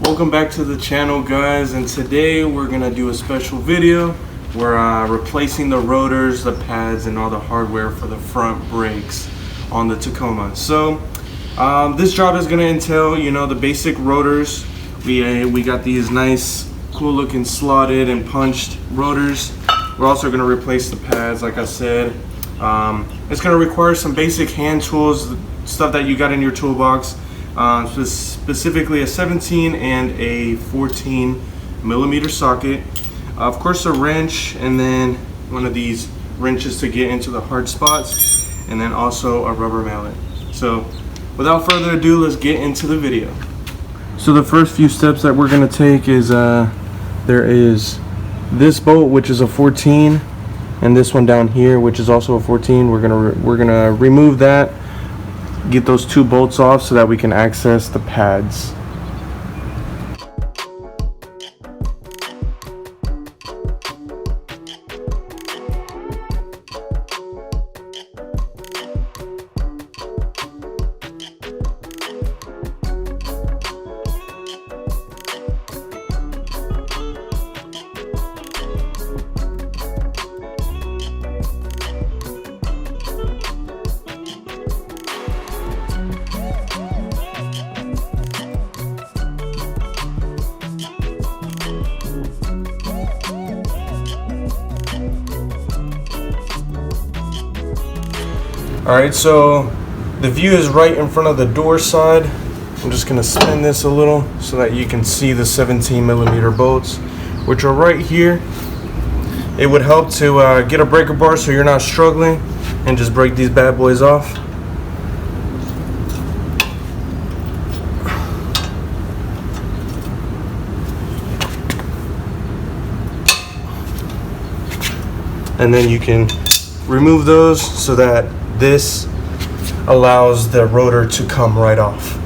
Welcome back to the channel, guys, and today we're gonna do a special video. We're replacing the rotors, the pads, and all the hardware for the front brakes on the Tacoma. So this job is gonna entail, the basic rotors. We got these nice, cool looking slotted and punched rotors. We're also gonna replace the pads, like I said. It's gonna require some basic hand tools, stuff that you got in your toolbox. Specifically a 17 and a 14 millimeter socket, of course a wrench, and then one of these wrenches to get into the hard spots, and then also a rubber mallet. So without further ado, let's get into the video. So the first few steps that we're going to take is there is this bolt, which is a 14, and this one down here, which is also a 14. We're gonna remove that, get those two bolts off so that we can access the pads. Alright, so the view is right in front of the door side. I'm just going to spin this a little so that you can see the 17 millimeter bolts, which are right here. It would help to get a breaker bar so you're not struggling, and just break these bad boys off. And then you can remove those so that this allows the rotor to come right off.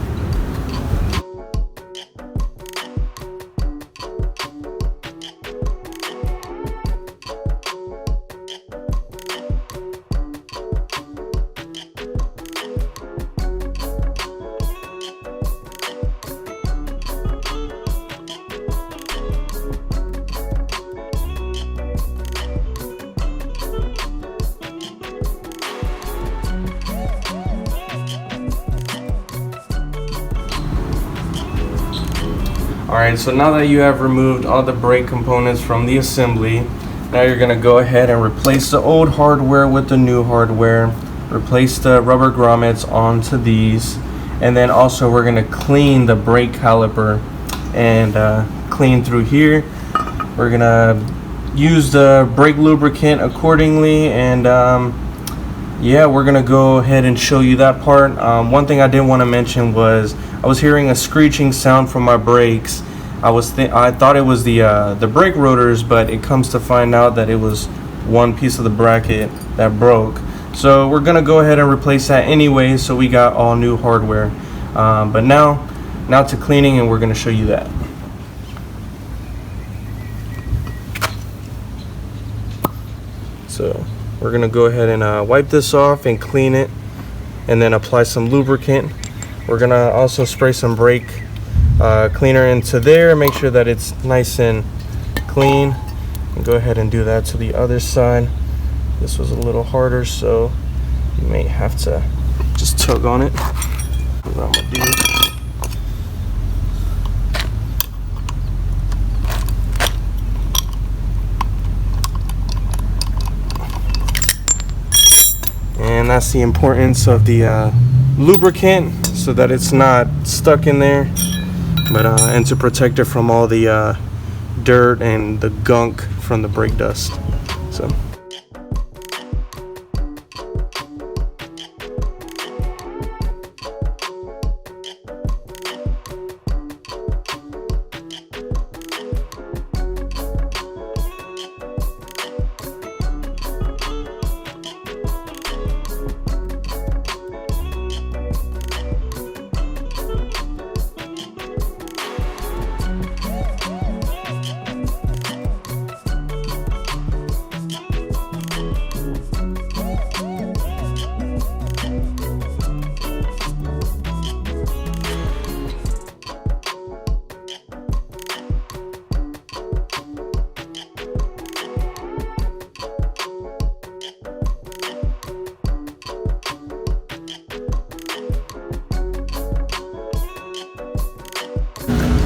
Alright, so now that you have removed all the brake components from the assembly, now you're going to go ahead and replace the old hardware with the new hardware, replace the rubber grommets onto these, and then also we're going to clean the brake caliper and clean through here. We're going to use the brake lubricant accordingly, and yeah, we're going to go ahead and show you that part. One thing I did want to mention was I was hearing a screeching sound from my brakes. I thought it was the brake rotors, but it comes to find out that it was one piece of the bracket that broke. So we're gonna go ahead and replace that anyway, so we got all new hardware. But now to cleaning, and we're gonna show you that. So we're gonna go ahead and wipe this off and clean it, and then apply some lubricant. We're gonna also spray some brake cleaner into there, make sure that it's nice and clean, and go ahead and do that to the other side. This was a little harder, so you may have to just tug on it. That's what I'm gonna do. And that's the importance of the lubricant, so that it's not stuck in there, but and to protect it from all the dirt and the gunk from the brake dust. So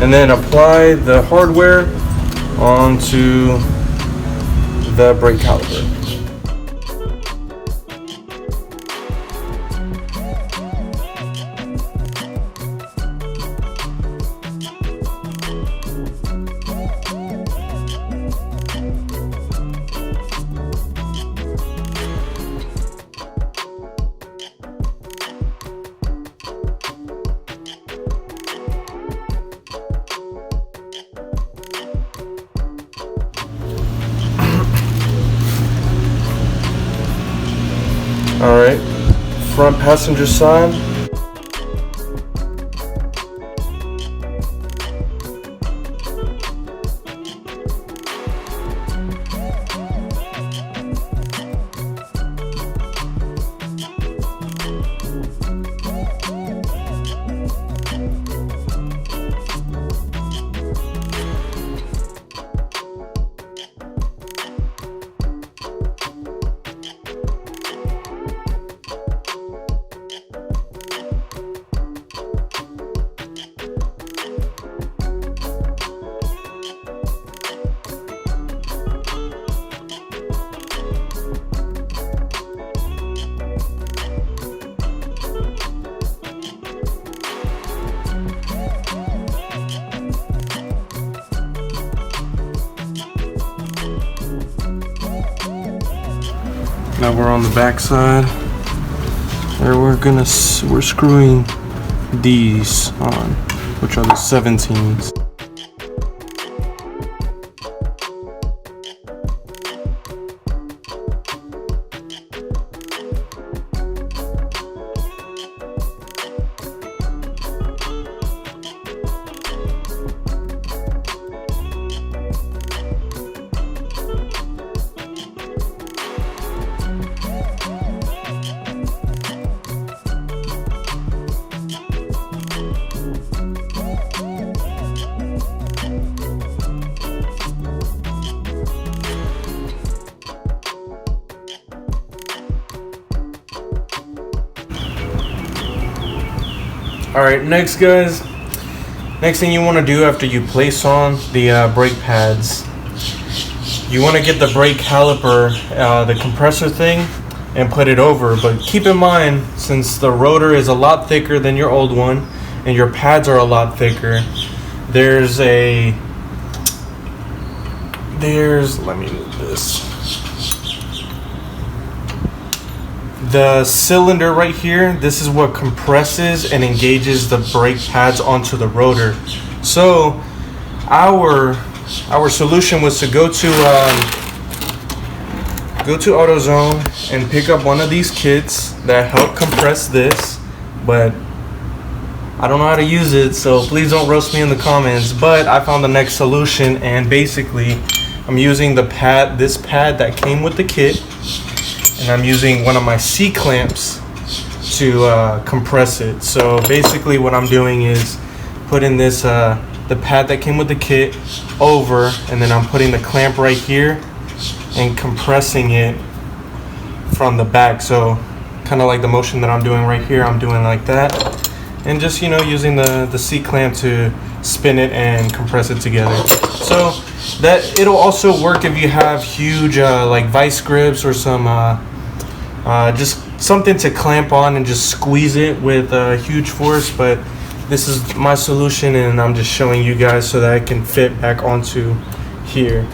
and then apply the hardware onto the brake caliper. Alright, front passenger side. Now we're on the back side, where we're screwing these on, which are the 17s. Alright, next guys, next thing you want to do after you place on the brake pads, you want to get the brake caliper, the compressor thing, and put it over. But keep in mind, since the rotor is a lot thicker than your old one and your pads are a lot thicker, let me move this. The cylinder right here, this is what compresses and engages the brake pads onto the rotor. So our solution was to go to AutoZone and pick up one of these kits that help compress this, but I don't know how to use it, so please don't roast me in the comments. But I found the next solution, and basically I'm using this pad that came with the kit, and I'm using one of my C-clamps to compress it. So basically what I'm doing is putting this the pad that came with the kit over, and then I'm putting the clamp right here and compressing it from the back. So kind of like the motion that I'm doing right here, I'm doing like that, and just, you know, using the C-clamp to spin it and compress it together. So that it'll also work if you have huge like vice grips or some just something to clamp on and just squeeze it with huge force. But this is my solution, and I'm just showing you guys so that it can fit back onto here.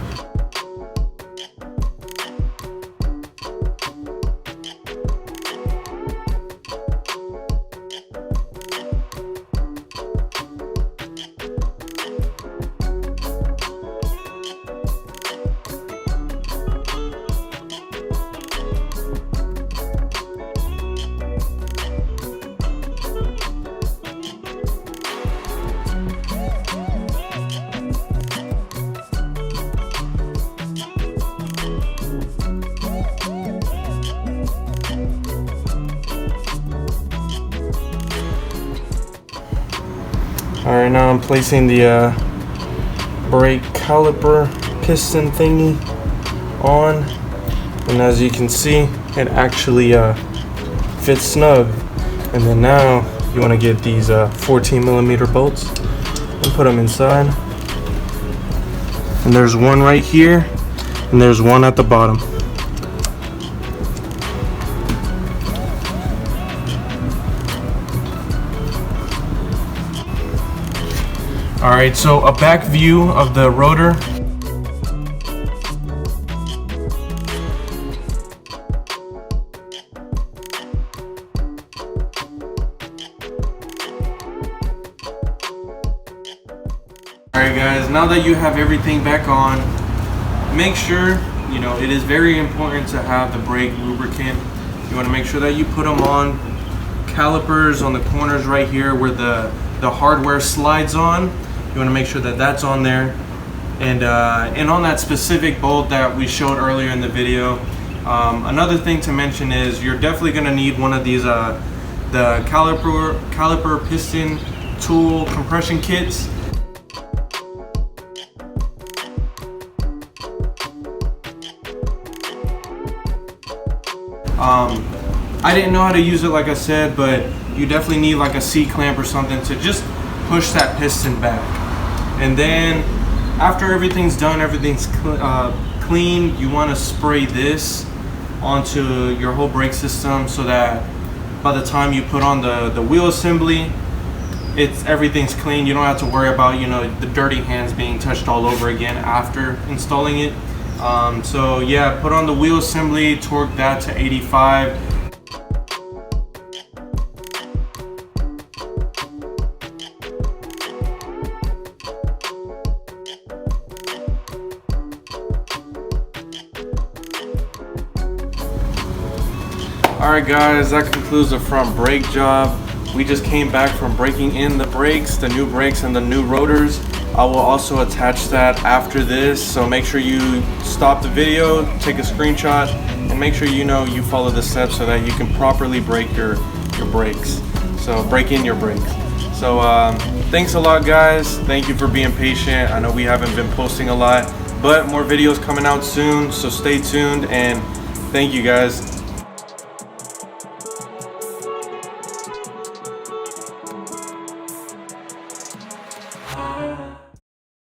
Alright, now I'm placing the brake caliper piston thingy on, and as you can see, it actually fits snug. And then now you want to get these 14mm bolts, and put them inside. And there's one right here, and there's one at the bottom. Alright, so a back view of the rotor. Alright guys, now that you have everything back on, make sure, you know, it is very important to have the brake lubricant. You want to make sure that you put them on. Calipers on the corners right here where the hardware slides on. You want to make sure that that's on there, and on that specific bolt that we showed earlier in the video. Another thing to mention is you're definitely going to need one of these the caliper piston tool compression kits. I didn't know how to use it, like I said, but you definitely need like a C-clamp or something to just push that piston back. And then after everything's done, everything's clean, you want to spray this onto your whole brake system so that by the time you put on the wheel assembly, everything's clean. You don't have to worry about, you know, the dirty hands being touched all over again after installing it. So yeah, put on the wheel assembly, torque that to 85. Alright guys, that concludes the front brake job. We just came back from breaking in the brakes, the new brakes and the new rotors. I will also attach that after this, so make sure you stop the video, take a screenshot, and make sure you know you follow the steps so that you can properly brake your brakes. So break in your brakes. So thanks a lot guys. Thank you for being patient. I know we haven't been posting a lot, but more videos coming out soon, so stay tuned, and thank you guys.